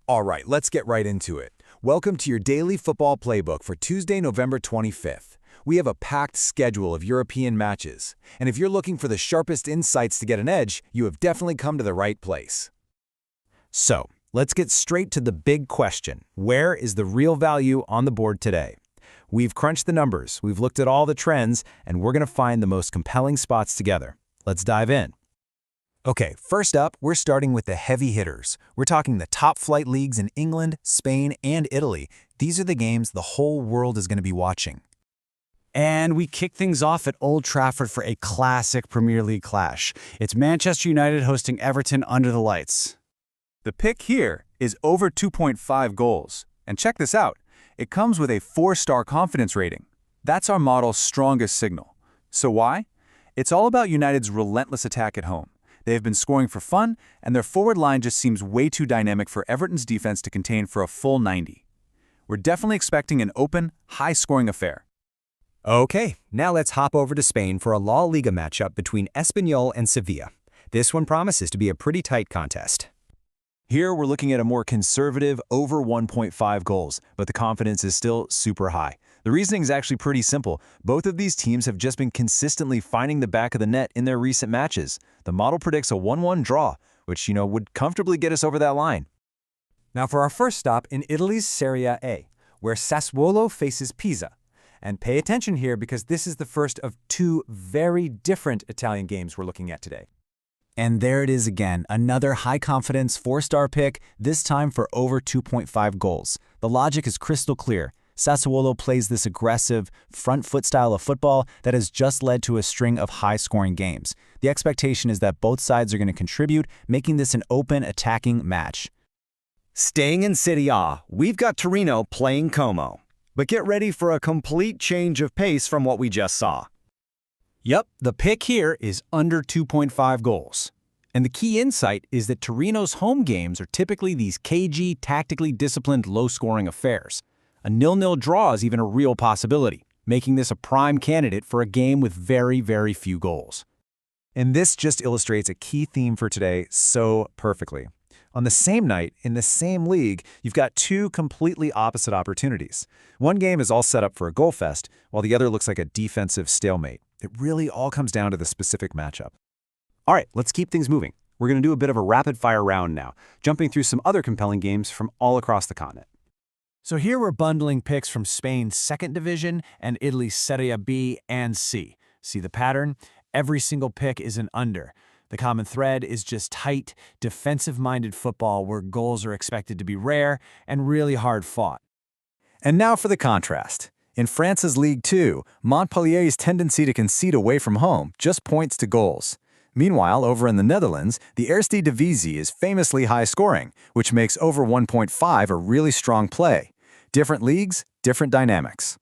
All right, let's get right into it. Welcome to your daily football playbook for Tuesday, November 25th. We have a packed schedule of European matches, and if you're looking for the sharpest insights to get an edge, you have definitely come to the right place. So, let's get straight to the big question. Where is the real value on the board today? We've crunched the numbers, we've looked at all the trends, and we're going to find the most compelling spots together. Let's dive in. Okay, first up, we're starting with the heavy hitters. We're talking the top flight leagues in England, Spain, and Italy. These are the games the whole world is going to be watching. And we kick things off at Old Trafford for a classic Premier League clash. It's Manchester United hosting Everton under the lights. The pick here is over 2.5 goals. And check this out. It comes with a 4-star confidence rating. That's our model's strongest signal. So why? It's all about United's relentless attack at home. They've been scoring for fun, and their forward line just seems way too dynamic for Everton's defense to contain for a full 90. We're definitely expecting an open, high-scoring affair. Okay, now let's hop over to Spain for a La Liga matchup between Espanyol and Sevilla. This one promises to be a pretty tight contest. Here we're looking at a more conservative over 1.5 goals, but the confidence is still super high. The reasoning is actually pretty simple. Both of these teams have just been consistently finding the back of the net in their recent matches. The model predicts a 1-1 draw, which, would comfortably get us over that line. Now for our first stop in Italy's Serie A, where Sassuolo faces Pisa. And pay attention here because this is the first of two very different Italian games we're looking at today. And there it is again, another high-confidence 4-star pick, this time for over 2.5 goals. The logic is crystal clear. Sassuolo plays this aggressive, front-foot style of football that has just led to a string of high-scoring games. The expectation is that both sides are going to contribute, making this an open, attacking match. Staying in Serie A, we've got Torino playing Como. But get ready for a complete change of pace from what we just saw. Yep, the pick here is under 2.5 goals. And the key insight is that Torino's home games are typically these cagey, tactically disciplined, low-scoring affairs. A 0-0 draw is even a real possibility, making this a prime candidate for a game with very, very few goals. And this just illustrates a key theme for today so perfectly. On the same night, in the same league, you've got two completely opposite opportunities. One game is all set up for a goal fest, while the other looks like a defensive stalemate. It really all comes down to the specific matchup. All right, let's keep things moving. We're going to do a bit of a rapid-fire round now, jumping through some other compelling games from all across the continent. So here we're bundling picks from Spain's second division and Italy's Serie B and C. See the pattern? Every single pick is an under. The common thread is just tight, defensive-minded football where goals are expected to be rare and really hard fought. And now for the contrast. In France's Ligue 2, Montpellier's tendency to concede away from home just points to goals. Meanwhile, over in the Netherlands, the Eerste Divisie is famously high-scoring, which makes over 1.5 a really strong play. Different leagues, different dynamics.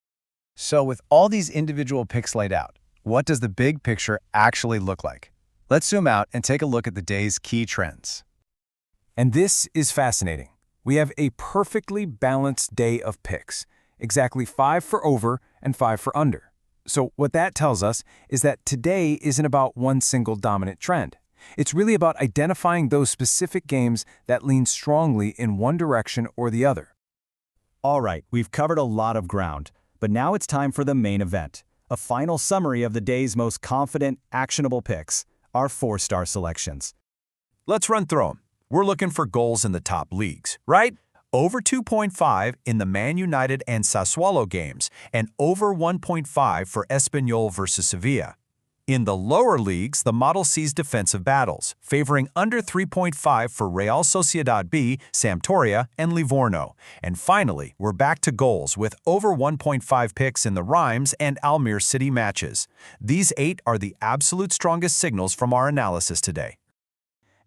So with all these individual picks laid out, what does the big picture actually look like? Let's zoom out and take a look at the day's key trends. And this is fascinating. We have a perfectly balanced day of picks, exactly 5 for over and 5 for under. So what that tells us is that today isn't about one single dominant trend. It's really about identifying those specific games that lean strongly in one direction or the other. All right, we've covered a lot of ground, but now it's time for the main event. A final summary of the day's most confident, actionable picks, our 4-star selections. Let's run through them. We're looking for goals in the top leagues, right? Over 2.5 in the Man United and Sassuolo games, and over 1.5 for Espanyol versus Sevilla. In the lower leagues, the model sees defensive battles, favoring under 3.5 for Real Sociedad B, Sampdoria, and Livorno. And finally, we're back to goals with over 1.5 picks in the Reims and Almere City matches. These 8 are the absolute strongest signals from our analysis today.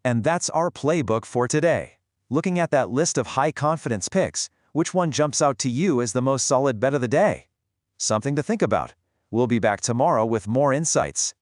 And that's our playbook for today. Looking at that list of high-confidence picks, which one jumps out to you as the most solid bet of the day? Something to think about. We'll be back tomorrow with more insights.